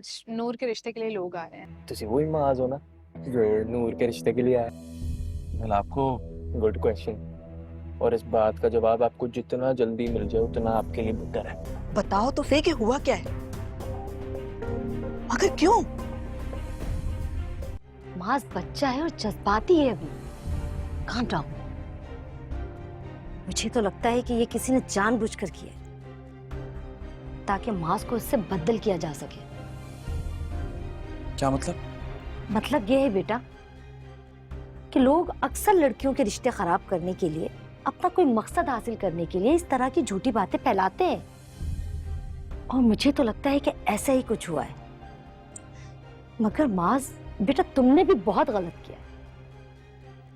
आज नूर के रिश्ते के लिए लोग आ रहे हैं। तुसी वही माज हो ना जो नूर के रिश्ते के लिए आया। मैं आपको गुड क्वेश्चन, और इस बात का जवाब आपको जितना जल्दी मिल जाए उतना आपके लिए बेहतर है। बताओ तो फे कि हुआ क्या है, मगर क्यों? माज बच्चा है और जज्बाती है अभी। Calm down. मुझे तो लगता है कि ये किसी ने जानबूझकर किया है ताकि माज को इससे बदल किया जा सके। क्या मतलब? मतलब ये है बेटा कि लोग अक्सर लड़कियों के रिश्ते खराब करने के लिए, अपना कोई मकसद हासिल करने के लिए इस तरह की झूठी बातें फैलाते हैं, और मुझे तो लगता है कि ऐसा ही कुछ हुआ है। मगर माज बेटा, तुमने भी बहुत गलत किया।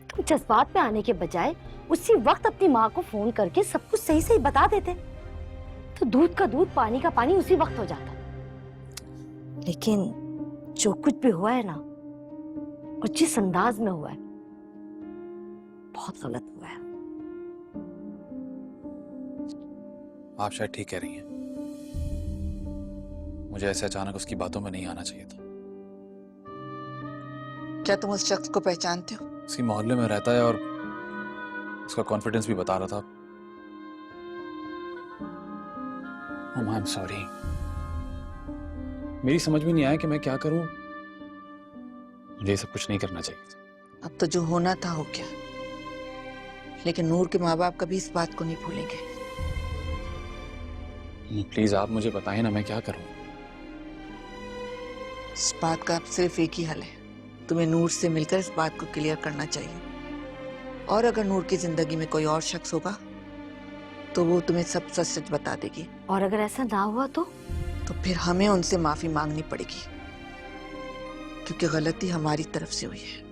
तुम जज्बात में आने के बजाय उसी वक्त अपनी माँ को फोन करके सब कुछ सही सही बता देते तो दूध का दूध पानी का पानी उसी वक्त हो जाता। लेकिन जो कुछ भी हुआ है ना, और जिस अंदाज में हुआ है, बहुत गलत हुआ है। आप शायद ठीक कह रही हैं। मुझे ऐसे अचानक उसकी बातों में नहीं आना चाहिए था। क्या तुम उस शख्स को पहचानते हो? उसी मोहल्ले में रहता है और उसका कॉन्फिडेंस भी बता रहा था। I am sorry. मेरी समझ में नहीं आया कि मैं क्या करूं। मुझे ये सब कुछ नहीं करना चाहिए। अब तो जो होना था हो गया, लेकिन नूर के माँ बाप कभी इस बात को नहीं भूलेंगे। प्लीज आप मुझे बताएं ना, मैं क्या करूं? इस बात का अब सिर्फ एक ही हल है, तुम्हें नूर से मिलकर इस बात को क्लियर करना चाहिए। और अगर नूर की जिंदगी में कोई और शख्स होगा तो वो तुम्हें सब सच सच बता देगी। और अगर ऐसा ना हुआ तो फिर हमें उनसे माफी मांगनी पड़ेगी, क्योंकि गलती हमारी तरफ से हुई है।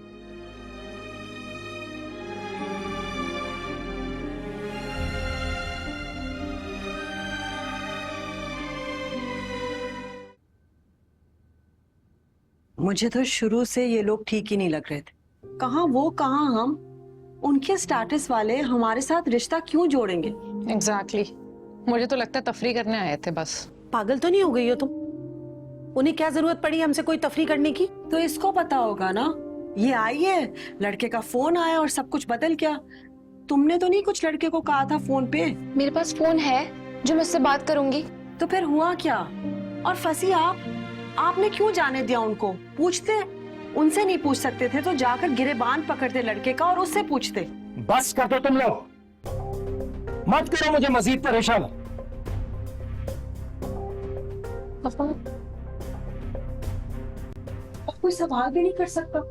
मुझे तो शुरू से ये लोग ठीक ही नहीं लग रहे थे। कहाँ वो कहाँ हम, उनके स्टेटस वाले हमारे साथ रिश्ता क्यों जोड़ेंगे? एग्जैक्टली मुझे तो लगता है तफरी करने आए थे बस। पागल तो नहीं हो गई हो तुम? उन्हें क्या जरूरत पड़ी हमसे कोई तफरी करने की? तो इसको पता होगा ना, ये आई है, लड़के का फोन आया और सब कुछ बदल गया। तुमने तो नहीं कुछ लड़के को कहा था फोन पे? मेरे पास फोन है जो मैं उससे बात करूंगी। तो फिर हुआ क्या? और फंसी आपने क्यों जाने दिया उनको? पूछते, उनसे नहीं पूछ सकते थे तो जाकर गिरेबान पकड़ते लड़के का और उससे पूछते। बस कर दो तुम लोग, मत करो मुझे मजीद परेशान। पापा, अब कोई सवाल भी नहीं कर सकता।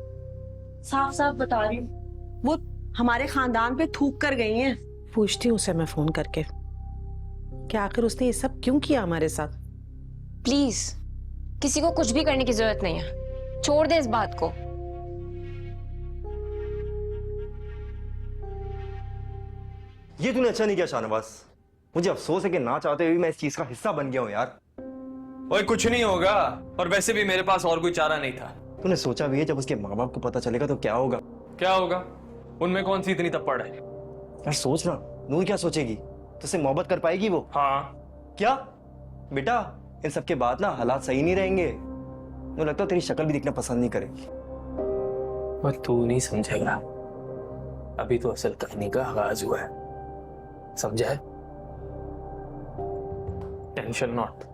साफ साफ बता रही हूँ, वो हमारे खानदान पे थूक कर गई हैं। पूछती हूँ उसे मैं फोन करके कि आखिर उसने ये सब क्यों किया हमारे साथ। प्लीज किसी को कुछ भी करने की जरूरत नहीं है, छोड़ दे इस बात को। ये तूने अच्छा नहीं किया शाहनवाज। मुझे अफसोस है कि ना चाहते हुए मैं इस चीज का हिस्सा बन गया हूँ यार। ओए कुछ नहीं होगा, और वैसे भी मेरे पास और कोई चारा नहीं था। तूने सोचा भी है जब उसके माँ बाप को पता चलेगा तो क्या होगा? क्या होगा? उनमें कौन सी इतनी तप्पड़ है? यार सोच ना, नूर क्या सोचेगी? तुझसे मोहब्बत कर पाएगी वो? हाँ। क्या बेटा, इन सब के बाद ना हालात सही नहीं रहेंगे। मुझे लगता है तेरी शक्ल भी दिखना पसंद नहीं करेगी। और तू नहीं समझेगा, अभी तो असल कहानी का आगाज हुआ है, समझा है? Tension not.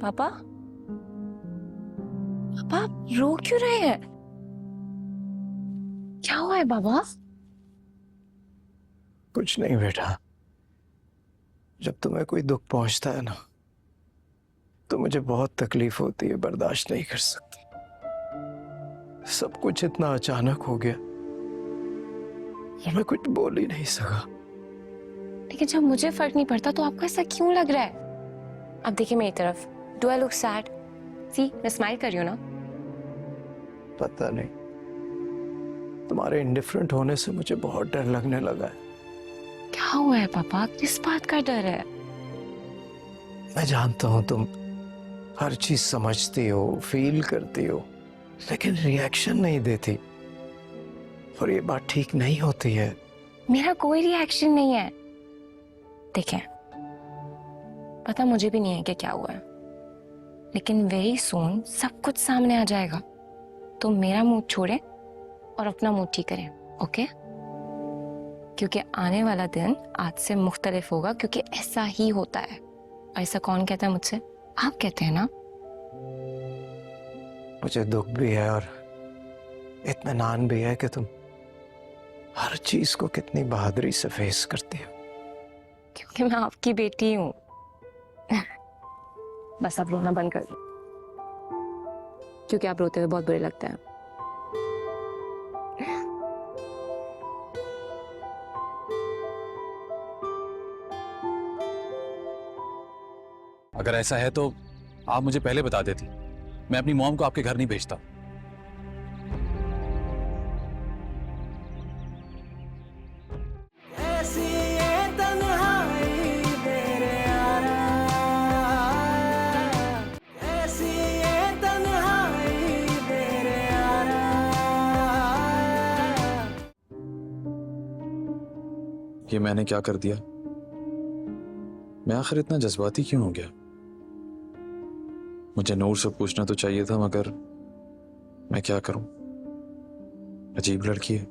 पापा, पापा आप रो क्यों रहे हैं? क्या हुआ है बाबा? कुछ नहीं बेटा, जब तुम्हें कोई दुख पहुंचता है ना तो मुझे बहुत तकलीफ होती है, बर्दाश्त नहीं कर सकती। सब कुछ इतना अचानक हो गया और मैं कुछ बोल ही नहीं सका। लेकिन जब मुझे फर्क नहीं पड़ता तो आपको ऐसा क्यों लग रहा है? अब देखिए मेरी तरफ। Do I look sad? See, मैं स्माइल कर रही हूँ ना। पता नहीं, तुम्हारे इंडिफरेंट होने से मुझे बहुत डर लगने लगा है। क्या हुआ है पापा? किस बात का डर है? मैं जानता हूं तुम हर चीज समझती हो, फील करती हो, लेकिन रिएक्शन नहीं देती, और ये बात ठीक नहीं होती है। मेरा कोई रिएक्शन नहीं है। देखें, पता मुझे भी नहीं है कि क्या हुआ है, लेकिन वेरी सून सब कुछ सामने आ जाएगा। तो मेरा मुंह छोड़े और अपना मुंह ठीक करें, ओके? क्योंकि आने वाला दिन आज से मुख्तलिफ होगा, क्योंकि ऐसा ही होता है। और ऐसा कौन कहता है मुझसे? आप कहते हैं ना। मुझे दुख भी है और इत्मीनान भी है कि तुम हर चीज को कितनी बहादुरी से फेस करती हो। क्योंकि मैं आपकी बेटी हूं। बस आप रोना बंद कर दो, क्योंकि आप रोते हुए बहुत बुरे लगते हैं। अगर ऐसा है तो आप मुझे पहले बता देती, मैं अपनी मॉम को आपके घर नहीं भेजता। ये मैंने क्या कर दिया? मैं आखिर इतना जज्बाती क्यों हो गया? मुझे नूर से पूछना तो चाहिए था, मगर मैं क्या करूं? अजीब लड़की है।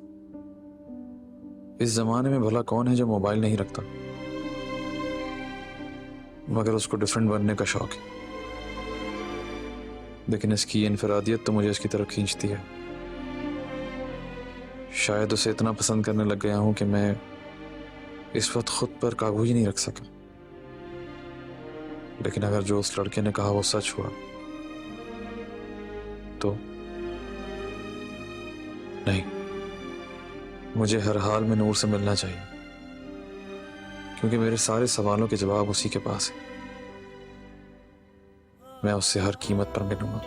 इस जमाने में भला कौन है जो मोबाइल नहीं रखता, मगर उसको डिफरेंट बनने का शौक है। लेकिन इसकी इनफरादियत तो मुझे इसकी तरफ खींचती है। शायद उसे इतना पसंद करने लग गया हूं कि मैं इस वक्त खुद पर काबू ही नहीं रख सका। लेकिन अगर जो उस लड़के ने कहा वो सच हुआ तो नहीं, मुझे हर हाल में नूर से मिलना चाहिए, क्योंकि मेरे सारे सवालों के जवाब उसी के पास है। मैं उससे हर कीमत पर मिलूंगा।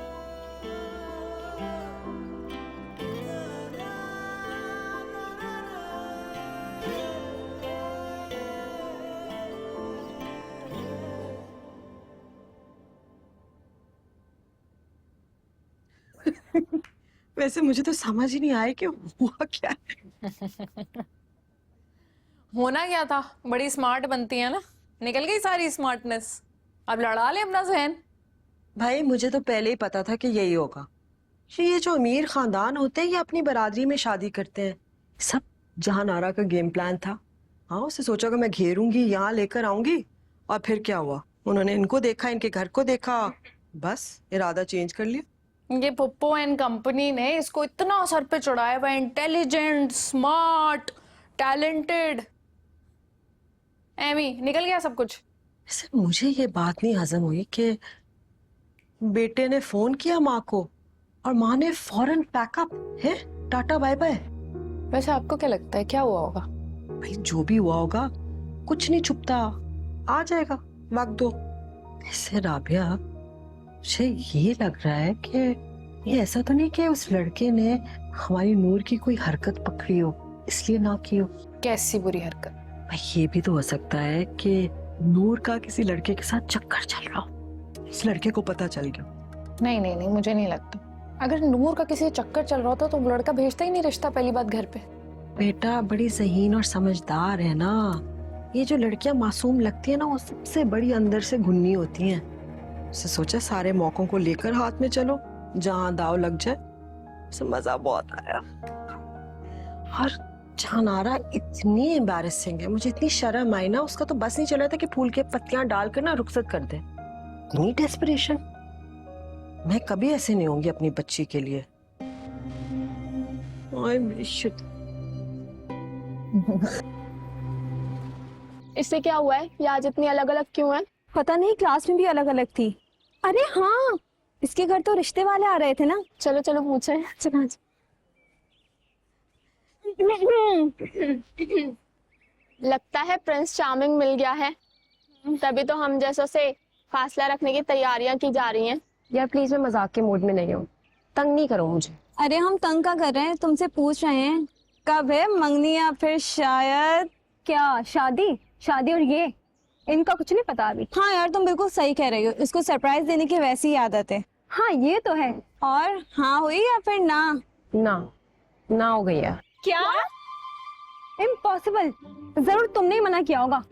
वैसे मुझे तो समझ ही नहीं आया कि हुआ क्या है। होना क्या था, बड़ी स्मार्ट बनती है ना, निकल गई सारी स्मार्टनेस। अब लड़ा ले अपना जहन। भाई मुझे तो पहले ही पता था कि यही होगा। ये जो अमीर खानदान होते हैं ये अपनी बरादरी में शादी करते हैं। सब जहां नारा का गेम प्लान था। हाँ, उसे सोचा कि मैं घेरूंगी, यहाँ लेकर आऊंगी, और फिर क्या हुआ? उन्होंने इनको देखा, इनके घर को देखा, बस इरादा चेंज कर लिया। ये पुप्पो एंड कंपनी ने इसको इतना सर पे चढ़ाया हुआ, इंटेलिजेंट, स्मार्ट, टैलेंटेड। एमी निकल गया सब कुछ। वैसे मुझे ये बात नहीं हजम हुई कि बेटे ने फोन किया माँ को और माँ ने फौरन पैकअप है, टाटा बाय बाय। वैसे आपको क्या लगता है क्या हुआ होगा? भाई जो भी हुआ होगा, कुछ नहीं छुपता, आ जाएगा, वक्त दो। ऐसे राबिया, मुझे ये लग रहा है कि ये ऐसा तो नहीं कि उस लड़के ने हमारी नूर की कोई हरकत पकड़ी हो इसलिए ना की हो। कैसी बुरी हरकत? भाई ये भी तो हो सकता है कि नूर का किसी लड़के के साथ चक्कर चल रहा हो, इस लड़के को पता चल गया। नहीं नहीं नहीं, मुझे नहीं लगता। अगर नूर का किसी चक्कर चल रहा होता तो लड़का भेजता ही नहीं रिश्ता पहली बात घर पे। बेटा बड़ी ज़हीन और समझदार है ना। ये जो लड़कियां मासूम लगती है ना, वो सबसे बड़ी अंदर से घुन्नी होती हैं। उससे सोचा सारे मौकों को लेकर हाथ में चलो, जहां दाव लग जाए। उसे मजा बहुत आया। और जहानारा इतनी एम्बैरेसिंग है, मुझे इतनी शर्म आई ना, उसका तो बस नहीं चल रहा था कि फूल के पत्तियां डालकर ना रुखसत कर दे। इतनी डेस्परेशन, मैं कभी ऐसे नहीं होंगी अपनी बच्ची के लिए। इससे क्या हुआ है? ये आज इतनी अलग अलग क्यों है? पता नहीं, क्लास में भी अलग अलग थी। अरे हाँ, इसके घर तो रिश्ते वाले आ रहे थे ना। चलो चलो पूछे। चलो लगता है प्रिंस चार्मिंग मिल गया है, तभी तो हम जैसों से फासला रखने की तैयारियां की जा रही हैं। यार प्लीज, मैं मजाक के मूड में नहीं हूँ, तंग नहीं करो मुझे। अरे हम तंग का कर रहे हैं, तुमसे पूछ रहे हैं कब है मंगनी या फिर शायद क्या शादी? शादी और ये इनका कुछ नहीं पता अभी। हाँ यार तुम बिल्कुल सही कह रही हो, इसको सरप्राइज देने की वैसी ही आदत है। हाँ ये तो है। और हाँ हुई या फिर ना? ना हो गई है। क्या? इम्पॉसिबल, जरूर तुमने ही मना किया होगा।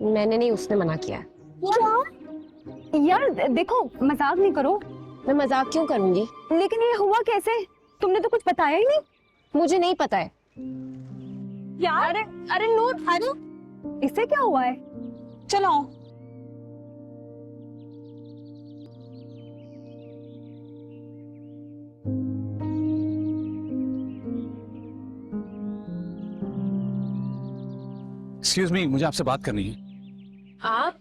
मैंने नहीं, उसने मना किया है। क्या? यार देखो मजाक नहीं करो। मैं मजाक क्यों करूंगी? लेकिन ये हुआ कैसे? तुमने तो कुछ बताया ही नहीं। मुझे नहीं पता है। यार अरे नूर, अरे इससे क्या हुआ है? चलो एक्सक्यूज मी, मुझे आपसे बात करनी है। आप?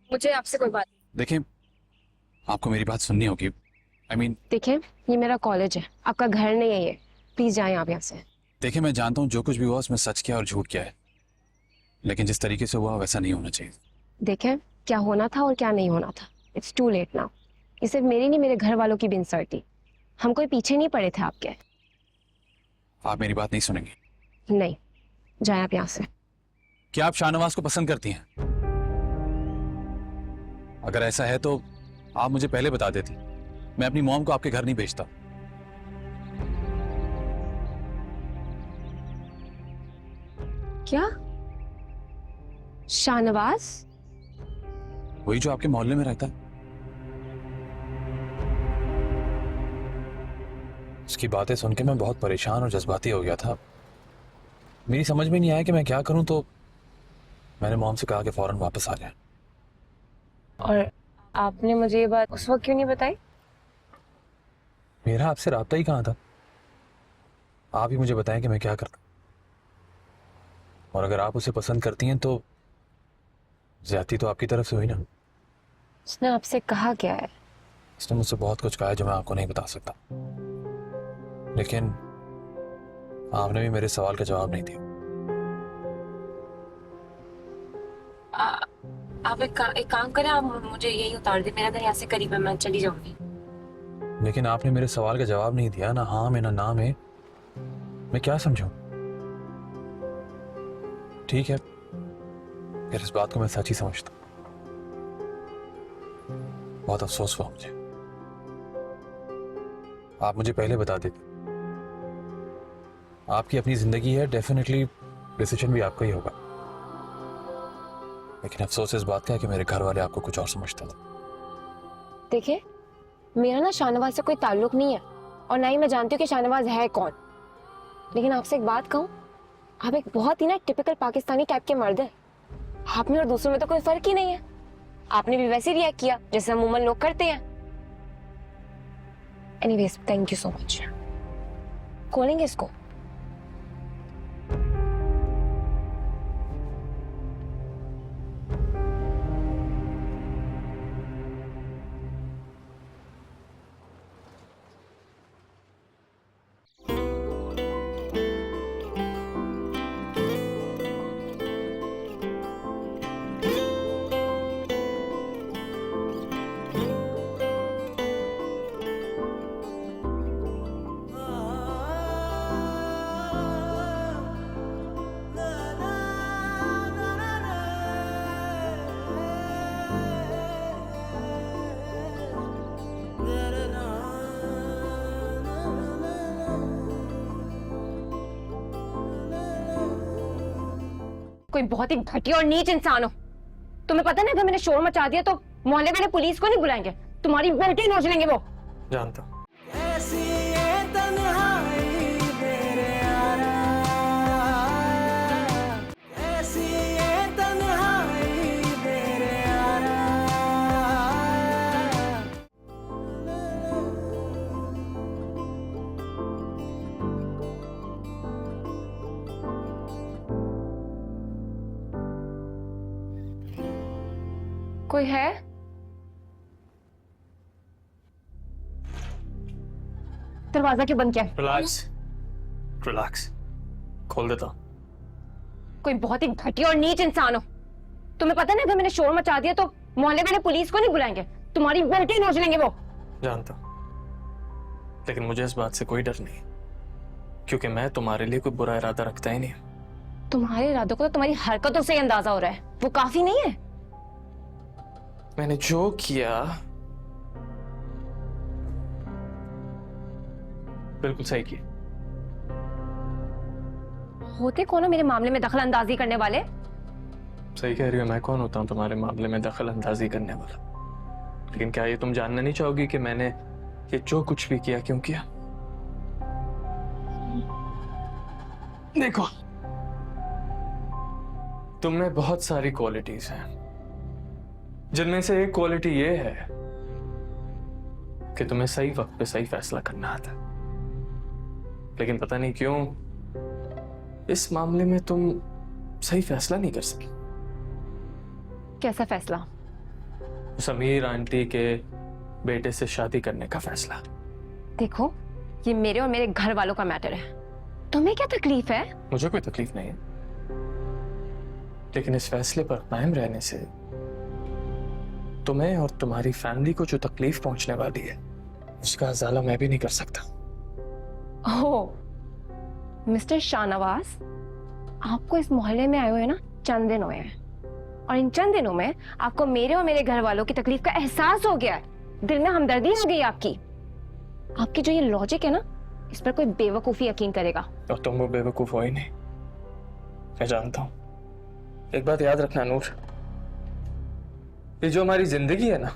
मुझे आपसे कोई बात। देखें, आपको मेरी बात सुननी होगी। I mean, देखें, ये मेरा कॉलेज है, आपका घर नहीं है ये। प्लीज जाएं आप यहाँ से। देखें, मैं जानता हूँ जो कुछ भी हुआ उसमें सच क्या और झूठ क्या है, लेकिन जिस तरीके से हुआ वैसा नहीं होना चाहिए। देखें, क्या होना था और क्या नहीं होना था, इट्स टू लेट नाउ। ये सिर्फ मेरी नहीं, मेरे घर वालों की भी इंसल्ट थी। हम कोई पीछे नहीं पड़े थे आपके। आप मेरी बात नहीं सुनेंगी। नहीं, जाएं आप यहाँ से। क्या आप शाहनवाज को पसंद करती हैं? अगर ऐसा है तो आप मुझे पहले बता देती, मैं अपनी मॉम को आपके घर नहीं भेजता। क्या? शाहनवाज? वही जो आपके मोहल्ले में रहता है। उसकी बातें सुन के मैं बहुत परेशान और जज्बाती हो गया था। मेरी समझ में नहीं आया कि मैं क्या करूं, तो मैंने मॉम से कहा कि फौरन वापस आ जाए। और आपने मुझे ये बात उस वक्त क्यों नहीं बताई? मेरा आपसे राब्ता ही कहाँ था? आप ही मुझे बताएं कि मैं क्या करता। और अगर आप उसे पसंद करती हैं तो ज्यादती तो आपकी तरफ से हुई ना। उसने आपसे कहा क्या है? उसने मुझसे बहुत कुछ कहा है जो मैं आपको नहीं बता सकता, लेकिन आपने भी मेरे सवाल का जवाब नहीं दिया। आप एक काम करें, आप मुझे यही उतार दें, मेरा घर यहाँ से करीब है, मैं चली जाऊंगी। लेकिन आपने मेरे सवाल का जवाब नहीं दिया, ना हाँ में ना ना में। मैं क्या समझूं? ठीक है, फिर इस बात को मैं सच ही समझता हूं। बहुत अफसोस हुआ मुझे। आप मुझे पहले बता देते। आपकी अपनी जिंदगी है, डेफिनेटली डिसीजन भी आपका ही होगा, लेकिन अफसोस इस बात का है कि मेरे घर वाले आपको कुछ और समझते थे। देखिए, मेरा ना शाहनवाज से कोई ताल्लुक नहीं है, और ना ही मैं जानती हूँ कि शाहनवाज है कौन। लेकिन आपसे एक बात कहूँ, आप एक बहुत ही ना टिपिकल पाकिस्तानी टाइप के मर्द है। आप में और दूसरों में तो कोई फर्क ही नहीं है। आपने भी वैसे रिएक्ट किया जैसे अमूमन लोग करते हैं। Anyways, thank you so much. खोलेंगे इसको? कोई बहुत ही घटिया और नीच इंसान हो। तुम्हें पता है ना, अगर मैंने शोर मचा दिया तो मोहल्ले वाले पुलिस को नहीं बुलाएंगे, तुम्हारी बेटी नोच लेंगे वो। जानता। कोई है? दरवाजा क्यों बंद किया? रिलैक्स, रिलैक्स, खोल देता हूं। कोई बहुत ही घटिया और नीच इंसान हो। तुम्हें पता है ना, अगर मैंने शोर मचा दिया तो मोहल्ले वाले पुलिस को नहीं बुलाएंगे, तुम्हारी बेटी नोच लेंगे वो। जानता, लेकिन मुझे इस बात से कोई डर नहीं, क्योंकि मैं तुम्हारे लिए कोई बुरा इरादा रखता ही नहीं। तुम्हारे इरादों को तो तुम्हारी हरकतों से ही अंदाजा हो रहा है। वो काफी नहीं है? मैंने जो किया बिल्कुल सही किया। होते कौन हो मेरे मामले में दखल अंदाजी करने वाले? सही कह रही हो, मैं कौन होता हूँ तुम्हारे मामले में दखल अंदाजी करने वाला? लेकिन क्या ये तुम जानना नहीं चाहोगी कि मैंने ये जो कुछ भी किया क्यों किया? देखो, तुम में बहुत सारी क्वालिटीज हैं, जिनमें से एक क्वालिटी ये है कि तुम्हें सही वक्त पे सही फैसला करना आता है। लेकिन पता नहीं क्यों इस मामले में तुम सही फैसला नहीं कर सकी। कैसा फैसला? समीर आंटी के बेटे से शादी करने का फैसला। देखो, ये मेरे और मेरे घर वालों का मैटर है। तुम्हें क्या तकलीफ है? मुझे कोई तकलीफ नहीं है, लेकिन इस फैसले पर कायम रहने से तुम्हें और तुम्हारी फैमिली को जो तकलीफ पहुंचने वाली है उसका अजाला मैं भी नहीं कर सकता। ओह, मिस्टर शाहनवाज, आपको इस मोहल्ले में आए हुए ना चंद दिन हुए हैं, और इन चंद दिनों में आपको मेरे और मेरे घर वालों की तकलीफ का एहसास हो गया है। दिल में हमदर्दी आ गई आपकी। आपकी जो ये लॉजिक है ना, इस पर कोई बेवकूफी यकीन करेगा। और तुम वो बेवकूफ हो ही नहीं, मैं जानता हूं। एक बात याद रखना नूर, ये जो हमारी जिंदगी है ना,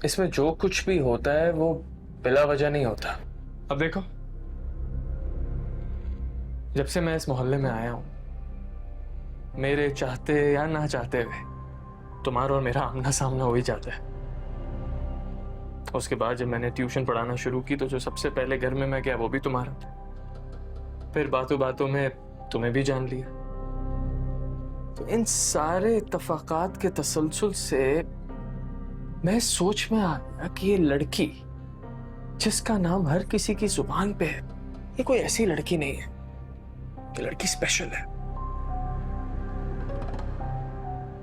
इसमें जो कुछ भी होता है वो बिला वजह नहीं होता। अब देखो, जब से मैं इस मोहल्ले में आया हूं, मेरे चाहते या ना चाहते हुए तुम्हारा और मेरा आमना सामना हो ही जाता है। उसके बाद जब मैंने ट्यूशन पढ़ाना शुरू की तो जो सबसे पहले घर में मैं गया वो भी तुम्हारा था। फिर बातों बातों में तुम्हें भी जान लिया। तो इन सारे इत्तफाकात के तसलसल से मैं सोच में आ गया कि ये लड़की जिसका नाम हर किसी की जुबान पे है, ये कोई ऐसी लड़की नहीं है। ये लड़की स्पेशल है।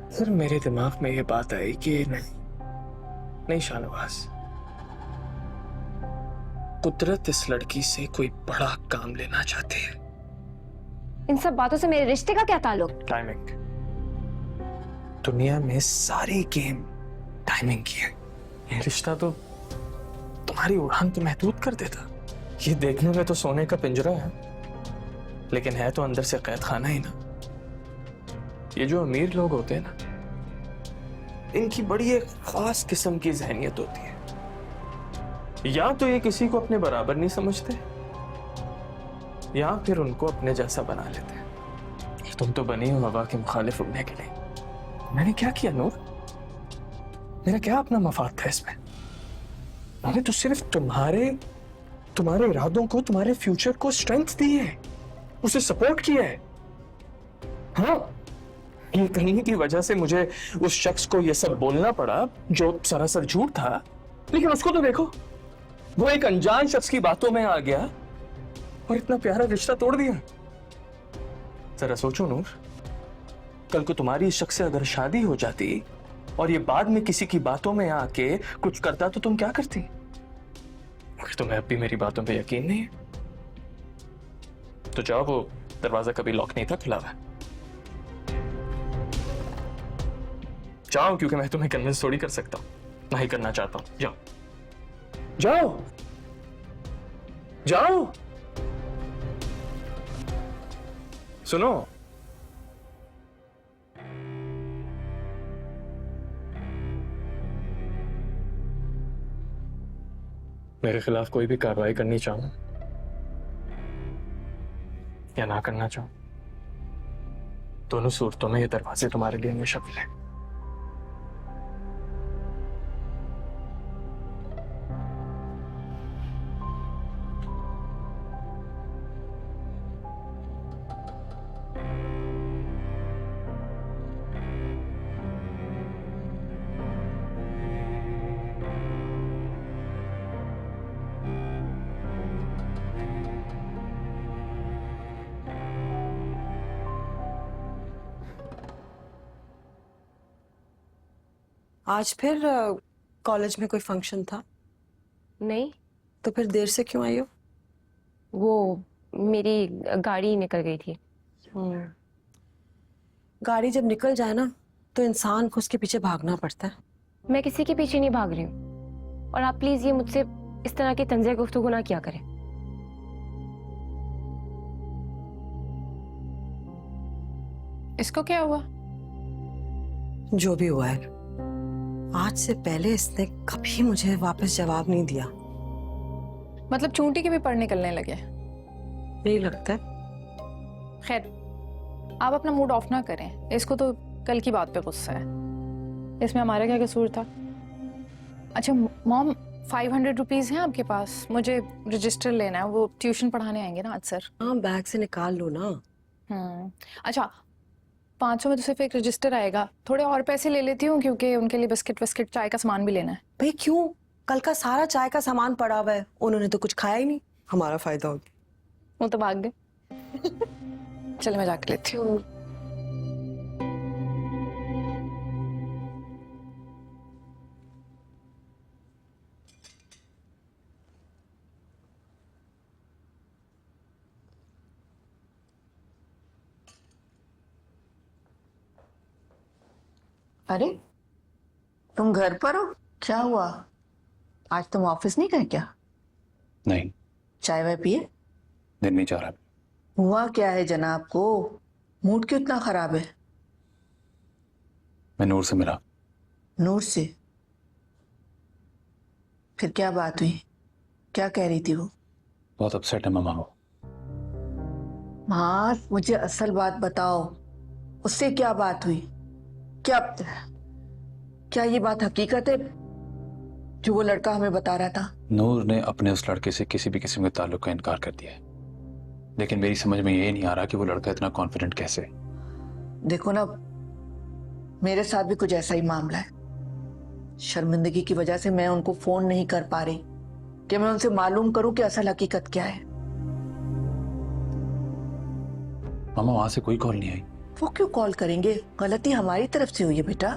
फिर मेरे दिमाग में ये बात आई कि नहीं शाहनवाज, कुदरत इस लड़की से कोई बड़ा काम लेना चाहती है। इन सब बातों से मेरे रिश्ते का क्या ताल्लुक? टाइमिंग। दुनिया में सारी गेम टाइमिंग की है। ये रिश्ता तो तुम्हारी उड़ान तो महदूद कर देता। ये देखने में तो सोने का पिंजरा है, लेकिन है तो अंदर से कैद खाना ही ना। ये जो अमीर लोग होते हैं ना, इनकी बड़ी एक खास किस्म की जहनियत होती है। या तो ये किसी को अपने बराबर नहीं समझते, या फिर उनको अपने जैसा बना लेते हैं। तुम तो बनी हो हवा के मुखालिफ उड़ने के लिए। मैंने क्या किया नूर? मेरा क्या अपना मफाद था इसमें? मैंने तो सिर्फ तुम्हारे इरादों को, तुम्हारे फ्यूचर को स्ट्रेंथ दी है, उसे सपोर्ट किया है। हाँ, ये कहने की वजह से मुझे उस शख्स को ये सब बोलना पड़ा जो सरासर झूठ था, लेकिन उसको तो देखो, वो एक अनजान शख्स की बातों में आ गया और इतना प्यारा रिश्ता तोड़ दिया। जरा सोचो नूर, कल को तुम्हारी इस शख्स से अगर शादी हो जाती और ये बाद में किसी की बातों में आके कुछ करता तो तुम क्या करती? अगर तुम्हें अब भी मेरी बातों पे यकीन नहीं है तो जाओ, वो दरवाजा कभी लॉक नहीं था, खुला हुआ। जाओ, क्योंकि मैं तुम्हें कन्विंस थोड़ी कर सकता हूं, ना ही करना चाहता हूं। जाओ जाओ जाओ। सुनो, मेरे खिलाफ कोई भी कार्रवाई करनी चाहूं या ना करना चाहूं, दोनों सूरतों में ये दरवाजे तुम्हारे लिए हमेशा खुले। आज फिर कॉलेज में कोई फंक्शन था? नहीं, तो फिर देर से क्यों आई हो? वो मेरी गाड़ी निकल गई थी। गाड़ी जब निकल जाए ना तो इंसान को उसके पीछे भागना पड़ता है। मैं किसी के पीछे नहीं भाग रही हूँ, और आप प्लीज ये मुझसे इस तरह की तंज़ गुफ्तगू ना किया करें। इसको क्या हुआ? जो भी हुआ है, आज से पहले इसने कभी मुझे वापस जवाब नहीं दिया। मतलब चूंटी के भी पर निकलने लगे? यही लगता है। खैर, आप अपना मूड ऑफ ना करें, इसको तो कल की बात पे गुस्सा है, इसमें हमारा क्या कसूर था? अच्छा मॉम, 500 रुपीज हैं आपके पास? मुझे रजिस्टर लेना है, वो ट्यूशन पढ़ाने आएंगे ना आज सर। हाँ, बैग से निकाल लो ना। अच्छा 500 में तो सिर्फ एक रजिस्टर आएगा, थोड़े और पैसे ले लेती हूँ क्योंकि उनके लिए बिस्किट विस्किट चाय का सामान भी लेना है। भाई क्यों? कल का सारा चाय का सामान पड़ा हुआ है, उन्होंने तो कुछ खाया ही नहीं, हमारा फायदा हो गया। वो तो भाग गए। चल मैं जाके लेती हूँ। अरे तुम घर पर हो? क्या हुआ, आज तुम ऑफिस नहीं गए क्या? नहीं, चाय वाय पिए? दिन नहीं जा रहा। हुआ क्या है जनाब को, मूड क्यों इतना खराब है? मैं नूर से मिला। नूर से? फिर क्या बात हुई, क्या कह रही थी वो? बहुत अपसेट है मामा वो। हाँ मुझे असल बात बताओ, उससे क्या बात हुई? क्या क्या ये बात हकीकत है जो वो लड़का हमें बता रहा था? नूर ने अपने उस लड़के से किसी भी किस्म के ताल्लुक का इनकार कर दिया है, लेकिन मेरी समझ में ये नहीं आ रहा कि वो लड़का इतना कॉन्फिडेंट कैसे। देखो ना, मेरे साथ भी कुछ ऐसा ही मामला है। शर्मिंदगी की वजह से मैं उनको फोन नहीं कर पा रही कि मैं उनसे मालूम करूं कि असल हकीकत क्या है। मामा वहां से कोई कॉल नहीं आई। वो क्यों कॉल करेंगे, गलती हमारी तरफ से हुई है बेटा।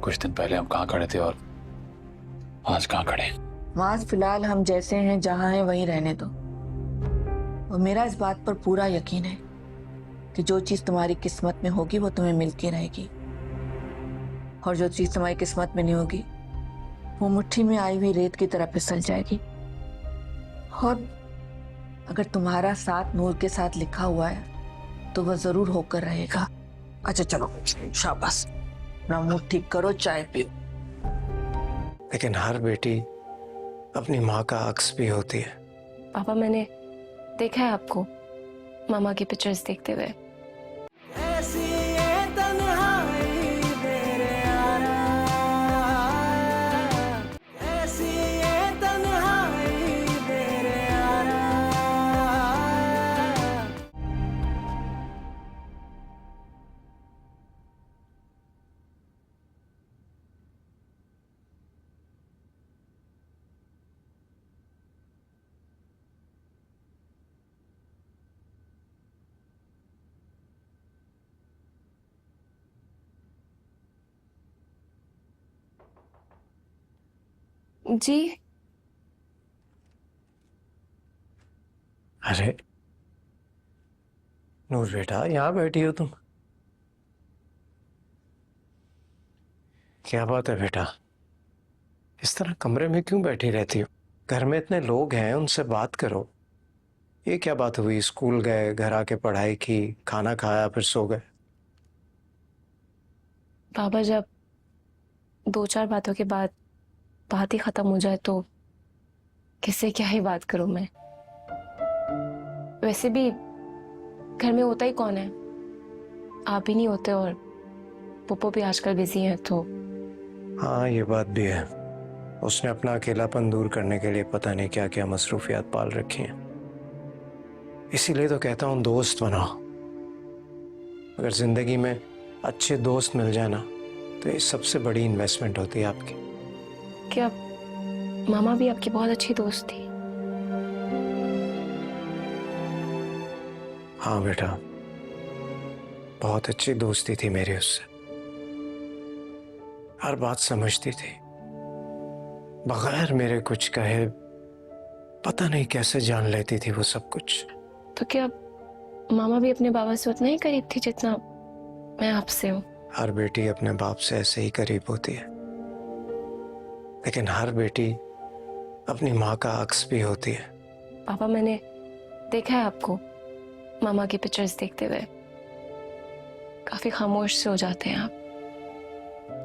कुछ दिन पहले हम कहाँ खड़े थे और आज कहाँ खड़े हैं? आज फिलहाल हम जैसे हैं, जहां हैं वहीं रहने दो। और मेरा इस बात पर पूरा यकीन है कि जो चीज तुम्हारी किस्मत में होगी वो तुम्हें मिलके रहेगी, और जो चीज तुम्हारी किस्मत में नहीं होगी वो मुट्ठी में आई हुई रेत की तरह फिसल जाएगी। और अगर तुम्हारा साथ नूर के साथ लिखा हुआ है तो वह जरूर होकर रहेगा। अच्छा चलो शाबाश, अपना मूड ठीक करो, चाय पियो। लेकिन हर बेटी अपनी माँ का अक्स भी होती है। पापा, मैंने देखा है आपको मामा की पिक्चर्स देखते हुए। जी अरे नूर बेटा, यहाँ बैठी हो तुम? क्या बात है बेटा, इस तरह कमरे में क्यों बैठी रहती हो? घर में इतने लोग हैं, उनसे बात करो। ये क्या बात हुई, स्कूल गए, घर आके पढ़ाई की, खाना खाया, फिर सो गए? पापा, जब 2-4 बातों के बाद बात ही खत्म हो जाए तो किससे क्या ही बात करूं मैं। वैसे भी घर में होता ही कौन है, आप ही नहीं होते, और पुप्पो भी आजकल बिजी हैं तो। हाँ ये बात भी है, उसने अपना अकेलापन दूर करने के लिए पता नहीं क्या क्या मसरूफियात पाल रखी हैं। इसीलिए तो कहता हूँ दोस्त बनाओ। अगर जिंदगी में अच्छे दोस्त मिल जाए ना तो ये सबसे बड़ी इन्वेस्टमेंट होती है आपकी। क्या मामा भी आपकी बहुत अच्छी दोस्त थी? हाँ बेटा, बहुत अच्छी दोस्ती थी मेरी उससे। हर बात समझती थी, बगैर मेरे कुछ कहे पता नहीं कैसे जान लेती थी वो सब कुछ। तो क्या मामा भी अपने बाबा से उतना ही करीब थी जितना मैं आपसे हूँ। हर बेटी अपने बाप से ऐसे ही करीब होती है, लेकिन हर बेटी अपनी माँ का अक्स भी होती है। पापा, मैंने देखा है आपको मामा की पिक्चर्स देखते हुए काफी खामोश से हो जाते हैं आप,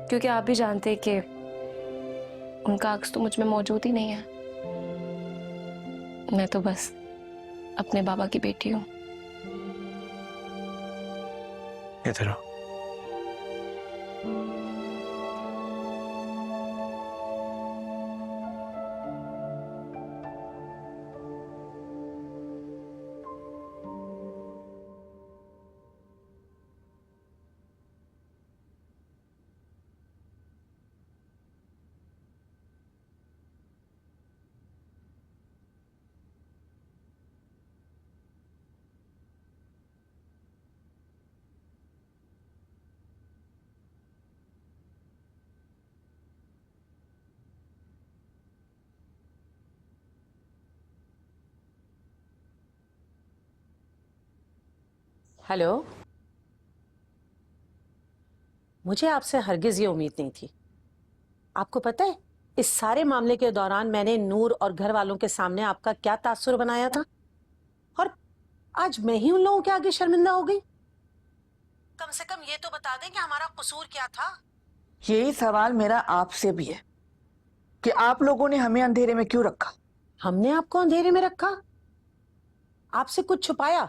क्योंकि आप भी जानते हैं कि उनका अक्स तो मुझ में मौजूद ही नहीं है। मैं तो बस अपने बाबा की बेटी हूँ। इधर आओ। हेलो। मुझे आपसे हरगिज ये उम्मीद नहीं थी। आपको पता है इस सारे मामले के दौरान मैंने नूर और घर वालों के सामने आपका क्या तासुर बनाया था, और आज मैं ही उन लोगों के आगे शर्मिंदा हो गई। कम से कम ये तो बता दें कि हमारा कसूर क्या था। यही सवाल मेरा आपसे भी है कि आप लोगों ने हमें अंधेरे में क्यों रखा? हमने आपको अंधेरे में रखा? आपसे कुछ छुपाया?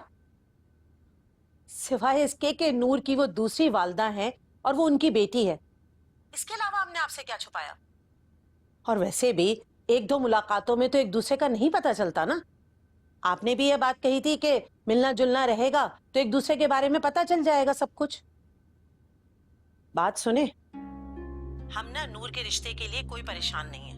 सिवाय इसके कि नूर की वो दूसरी वालदा है और वो उनकी बेटी है, इसके अलावा हमने आपसे क्या छुपाया? और वैसे भी एक दो मुलाकातों में तो एक दूसरे का नहीं पता चलता ना। आपने भी ये बात कही थी कि मिलना जुलना रहेगा तो एक दूसरे के बारे में पता चल जाएगा सब कुछ। बात सुने, हम ना नूर के रिश्ते के लिए कोई परेशान नहीं है,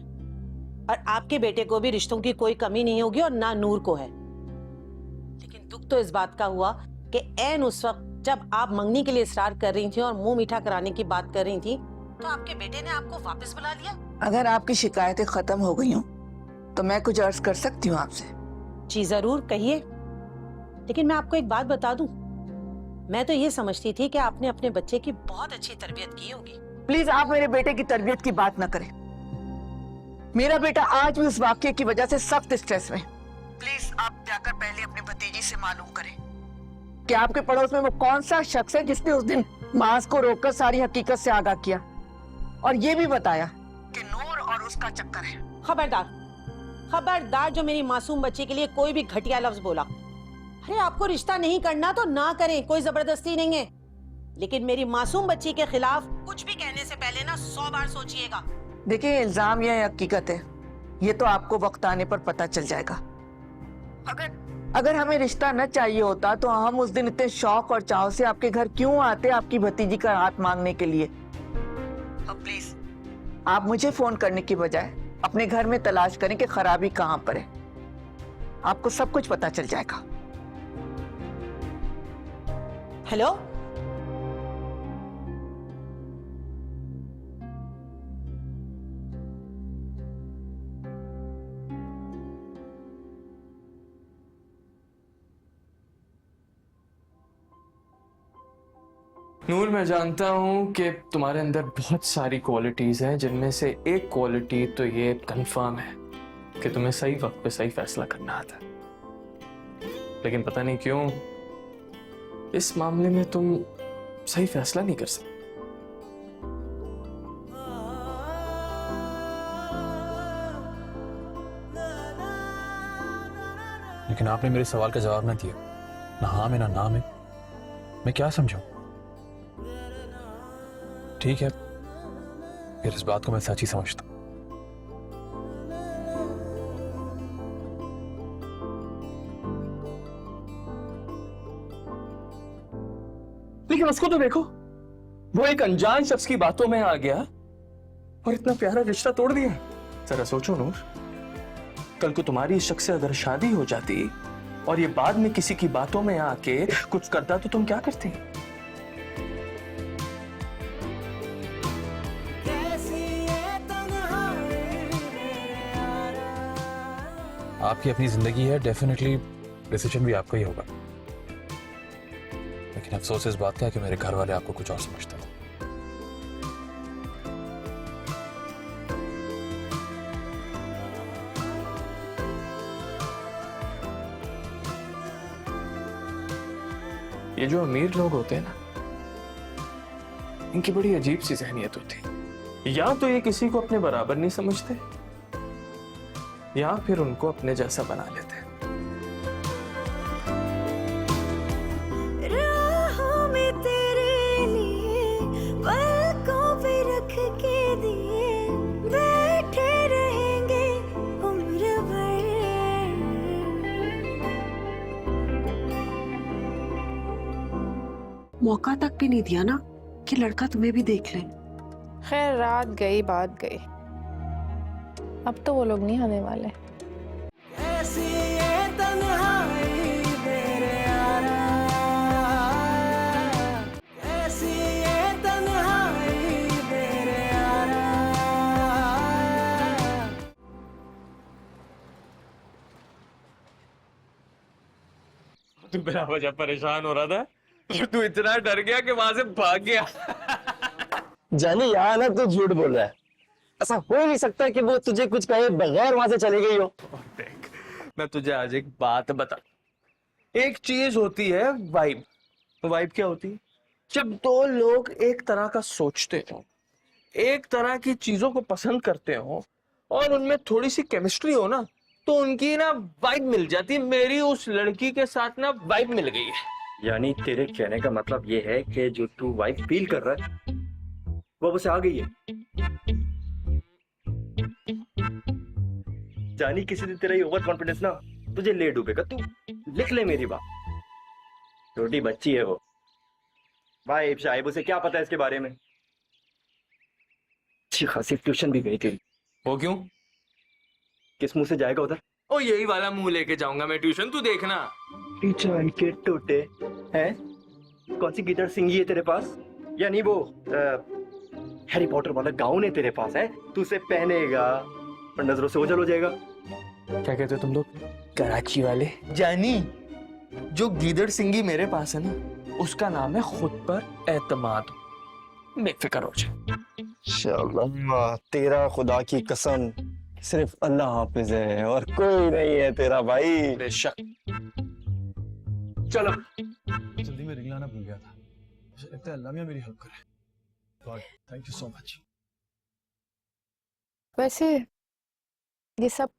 और आपके बेटे को भी रिश्तों की कोई कमी नहीं होगी और ना नूर को है। लेकिन दुख तो इस बात का हुआ कि ऐन उस वक्त जब आप मंगनी के लिए इसरार कर रही थी और मुंह मीठा कराने की बात कर रही थी, तो आपके बेटे ने आपको वापस बुला लिया। अगर आपकी शिकायतें खत्म हो गई हों तो मैं कुछ अर्ज कर सकती हूँ आपसे? जी जरूर, कहिए। लेकिन मैं आपको एक बात बता दूं, मैं तो ये समझती थी कि आपने अपने बच्चे की बहुत अच्छी तरबियत की होगी। प्लीज आप मेरे बेटे की तरबियत की बात ना करें। मेरा बेटा आज भी उस वाक्य की वजह से सख्त स्ट्रेस में। प्लीज आप जाकर पहले अपनी भतीजी से मालूम करें कि आपके पड़ोस में वो कौन सा शख्स है जिसने उस दिन मास को रोककर सारी हकीकत से आगाह किया और ये भी बताया कि नूर और उसका चक्कर है। खबरदार, खबरदार जो मेरी मासूम बच्ची के लिए कोई भी घटिया लफ्ज बोला। अरे आपको रिश्ता नहीं करना तो ना करें, कोई जबरदस्ती नहीं है, लेकिन मेरी मासूम बच्ची के खिलाफ कुछ भी कहने से पहले ना 100 बार सोचिएगा। देखिए, इल्जाम या हकीकत है ये तो आपको वक्त आने पर पता चल जाएगा। अगर हमें रिश्ता न चाहिए होता तो हम उस दिन इतने शौक और चाव से आपके घर क्यों आते आपकी भतीजी का हाथ मांगने के लिए? अब प्लीज आप मुझे फोन करने की बजाय अपने घर में तलाश करें कि खराबी कहां पर है। आपको सब कुछ पता चल जाएगा। हेलो, नूर, मैं जानता हूं कि तुम्हारे अंदर बहुत सारी क्वालिटीज हैं, जिनमें से एक क्वालिटी तो ये कंफर्म है कि तुम्हें सही वक्त पे सही फैसला करना आता है। लेकिन पता नहीं क्यों इस मामले में तुम सही फैसला नहीं कर सकते। लेकिन आपने मेरे सवाल का जवाब ना दिया, ना हाँ में ना ना में। मैं क्या समझूं? ठीक है, फिर इस बात को मैं सच ही समझता हूं। लेकिन उसको तो देखो, वो एक अनजान शख्स की बातों में आ गया और इतना प्यारा रिश्ता तोड़ दिया। जरा सोचो नूर, कल को तुम्हारी इस शख्स से अगर शादी हो जाती और ये बाद में किसी की बातों में आके कुछ करता तो तुम क्या करती? आपकी अपनी जिंदगी है, डेफिनेटली डिसीजन भी आपका ही होगा। लेकिन अफसोस इस बात का है कि मेरे घर वाले आपको कुछ और समझते हैं। ये जो अमीर लोग होते हैं ना, इनकी बड़ी अजीब सी जहनियत होती है। या तो ये किसी को अपने बराबर नहीं समझते, या फिर उनको अपने जैसा बना लेते हैं। राहों में तेरे लिए पलकों पे रख के दिए बैठे रहेंगे उम्र भर। मौका तक भी नहीं दिया ना कि लड़का तुम्हें भी देख ले। खैर रात गई बात गई, अब तो वो लोग नहीं आने वाले। ऐसी ये तन्हाई मेरे यारा, ऐसी ये तन्हाई मेरे यारा। तू बिना वजह परेशान हो रहा था और तू इतना डर गया कि वहां से भाग गया। जानी यहाँ ना तो झूठ बोल रहा है। ऐसा हो ही नहीं सकता कि वो तुझे कुछ कहे बगैर वहां से चली गई हो। देख, मैं तुझे आज एक बात बता। एक चीज होती है वाइब। वाइब क्या होती है? जब दो लोग एक तरह का सोचते हो, एक तरह की चीजों को पसंद करते हो और उनमें थोड़ी सी केमिस्ट्री हो ना, तो उनकी ना वाइब मिल जाती है। मेरी उस लड़की के साथ ना वाइब मिल गई है। यानी तेरे कहने का मतलब ये है कि जो तू वाइब फील कर रहा है वो उसे आ गई है। जानी किसी दिन तेरा ये ओवर कॉन्फिडेंस ना तुझे ले डूबेगा। तू लिख ले मेरी बात। छोटी बच्ची है वो। भाई शाहिब उसे क्या पता है इसके बारे में। अच्छी खासी ट्यूशन भी गई थी। वो क्यों? किस मुंह से जाएगा उधर? ओ यही वाला मुंह लेके जाऊंगा मैं ट्यूशन, तू देखना। टीचर के टोटे हैं। कौन सी गिटार सिंगी है तेरे पास? यानी वो हैरी पॉटर वाला गाउन है तेरे पास है? तू उसे पहनेगा और नजरों से ओझल हो जाएगा। क्या कहते हो तुम लोग? कराची वाले। जानी, जो गीदड़ सिंगी मेरे पास है ना, उसका नाम है खुद पर एतमाद। बेफिक्र हो जाए। इंशाअल्लाह तेरा खुदा की कसम सिर्फ अल्लाह हाफिज है और कोई नहीं है तेरा भाई। बेशक। चलो। जल्दी में रिंग लाना भूल गया था। मुझे लगता है अल्लाह मियां मेरी हेल्प करे। God thank you so much. वैसे ये सब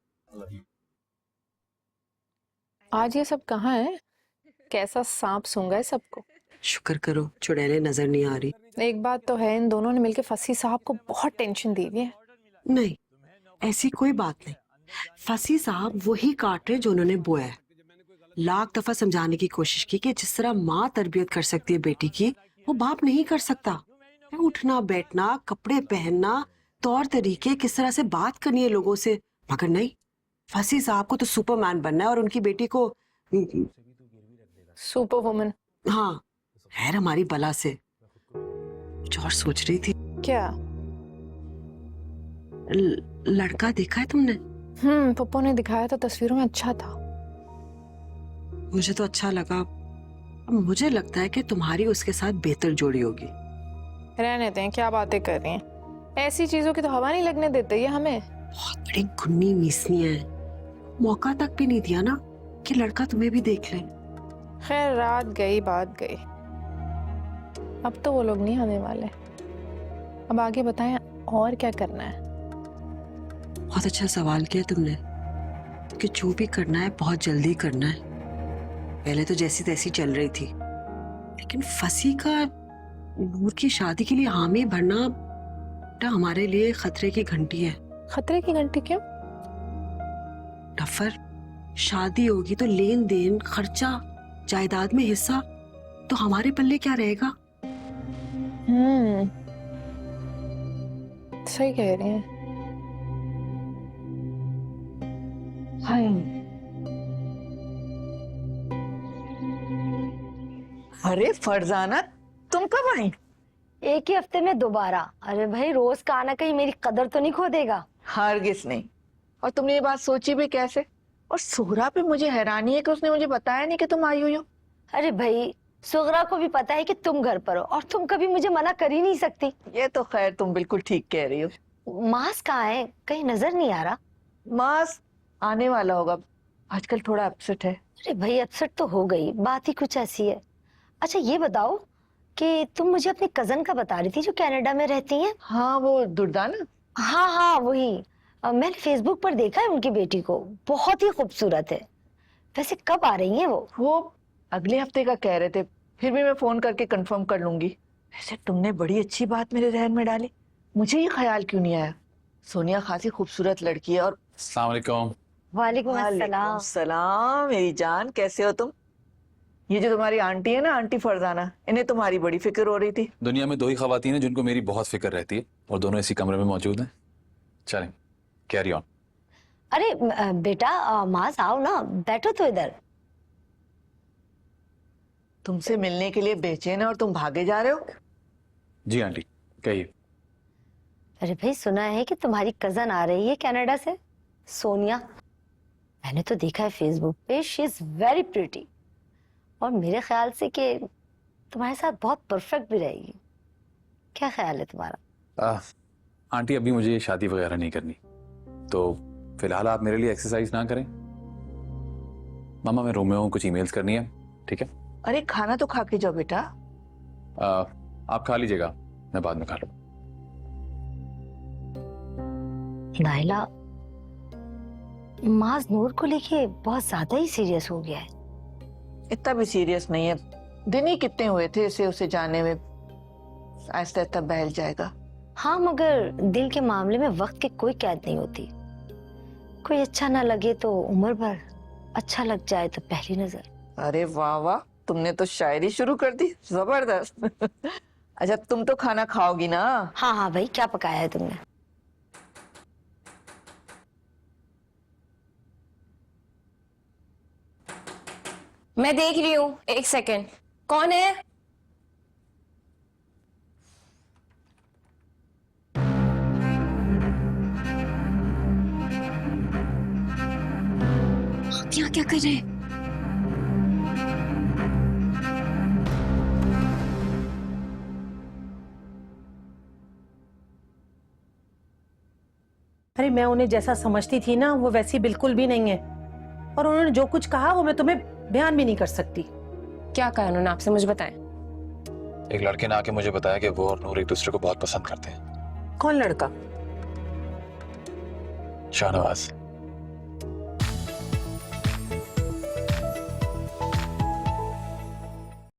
आज ये सब कहाँ है? कैसा सांप सूंघा है सबको। शुक्र करो चुड़ैलें नजर नहीं आ रही। एक बात तो है, इन दोनों ने मिलकर फसी साहब को बहुत टेंशन दी हुई है। नहीं ऐसी कोई बात नहीं। फसी साहब वही काट रहे जो उन्होंने बोया है। लाख दफा समझाने की कोशिश की कि जिस तरह माँ तरबियत कर सकती है बेटी की, वो बाप नहीं कर सकता। उठना बैठना, कपड़े पहनना, तौर तरीके, किस तरह से बात करनी है लोगों से। मगर नहीं, फसी साहब को तो सुपरमैन बनना है और उनकी बेटी को सुपर वुमन। हाँ खैर हमारी बला से कुछ और सोच रही थी। क्या? लड़का देखा है तुमने? पप्पू ने दिखाया था, तस्वीरों में अच्छा था। मुझे तो अच्छा लगा। अब मुझे लगता है कि तुम्हारी उसके साथ बेहतर जोड़ी होगी। रहने दें, क्या बातें कर रही हैं। ऐसी चीजों की तो हवा नहीं लगने देते ये हमें। बहुत बड़ी गुन्नी मीसनी है। मौका तक भी नहीं दिया ना कि लड़का तुम्हें भी देख ले। खैर रात गई बात गई, अब तो वो लोग नहीं आने वाले। अब आगे बताएं और क्या करना है? बहुत अच्छा सवाल किया तुमने कि जो भी करना है बहुत जल्दी करना है। पहले तो जैसी तैसी चल रही थी, लेकिन फसी का नूर की शादी के लिए हामी भरना हमारे लिए खतरे की घंटी है। खतरे की घंटी क्यों? नफर शादी होगी तो लेन देन, खर्चा, जायदाद में हिस्सा तो हमारे पल्ले क्या रहेगा? सही कह रही हैं। हाय अरे फरजाना, तुम कब आई? एक ही हफ्ते में दोबारा। अरे भाई रोज का आना कहीं मेरी कदर तो नहीं खो देगा। हरगिज नहीं। और तुमने ये बात सोची भी कैसे? और सोहरा पे मुझे हैरानी है कि उसने मुझे बताया नहीं कि तुम आई हुई हो। अरे भाई सुगरा को भी पता है कि तुम घर पर हो और तुम कभी मुझे मना कर ही नहीं सकती। ये तो खैर तुम बिल्कुल ठीक कह रही हो। मास कहाँ है, कहीं नजर नहीं आ रहा। मास आने वाला होगा, आजकल थोड़ा अपसेट है। अरे भाई अपसेट तो हो गई, बात ही कुछ ऐसी है। अच्छा ये बताओ कि तुम मुझे अपनी कजन का बता रही थी जो कनाडा में रहती हैं। हाँ वो दुर्दाना। हाँ हाँ वही। मैंने फेसबुक पर देखा है उनकी बेटी को, बहुत ही खूबसूरत है। वैसे कब आ रही हैं वो अगले हफ्ते का कह रहे थे, फिर भी मैं फोन करके कंफर्म कर लूंगी। वैसे तुमने बड़ी अच्छी बात मेरे जहन में डाली, मुझे ये ख्याल क्यों नहीं आया। सोनिया खासी खूबसूरत लड़की है। और अस्सलाम वालेकुम। वालेकुम अस्सलाम। सलाम मेरी जान, कैसे हो तुम? ये जो तुम्हारी आंटी है ना, आंटी फरजाना, इन्हें तुम्हारी बड़ी फिक्र हो रही थी। दुनिया में 2 ही खवातीन हैं जिनको मेरी बहुत फिक्र रहती है और दोनों इसी कमरे में मौजूद हैं। चलें, कैरी ऑन। अरे बेटा मास आओ ना, बैठो तो इधर। तुमसे मिलने के लिए बेचैन है और तुम भागे जा रहे हो। जी आंटी कहिए। अरे भाई सुना है कि तुम्हारी कजन आ रही है कनाडा से, सोनिया। मैंने तो देखा है फेसबुक पे, शी इज वेरी प्रिटी और मेरे ख्याल से कि तुम्हारे साथ बहुत परफेक्ट भी रहेगी। क्या ख्याल है तुम्हारा? आंटी अभी मुझे शादी वगैरह नहीं करनी, तो फिलहाल आप मेरे लिए एक्सरसाइज ना करें। मामा मैं रूम में हूँ, कुछ ईमेल्स करनी है, ठीक है? अरे खाना तो खा के जाओ बेटा। आप खा लीजिएगा, मैं बाद में खा लूँ। नाइला, माज नूर को लेके बहुत ज्यादा ही सीरियस हो गया है। इतना भी सीरियस नहीं है, दिन ही कितने हुए थे इसे उसे जाने में, आहिस्ता आहिस्ता बहल जाएगा। हाँ मगर दिल के मामले में वक्त की कोई कैद नहीं होती। कोई अच्छा ना लगे तो उम्र भर, अच्छा लग जाए तो पहली नजर। अरे वाह वाह, तुमने तो शायरी शुरू कर दी, जबरदस्त। अच्छा तुम तो खाना खाओगी ना? हाँ हाँ भाई, क्या पकाया है तुमने? मैं देख रही हूँ, एक सेकंड। कौन है? आप यहाँ क्या कर रहे हैं? अरे मैं उन्हें जैसा समझती थी ना, वो वैसी बिल्कुल भी नहीं है। और उन्होंने जो कुछ कहा वो मैं तुम्हें बयान भी नहीं कर सकती। क्या कहा उन्होंने आपसे, मुझे बताएं। एक लड़के ने आके मुझे बताया कि वो और नूर एक दूसरे को बहुत पसंद करते हैं। कौन लड़का? शाहनवाज।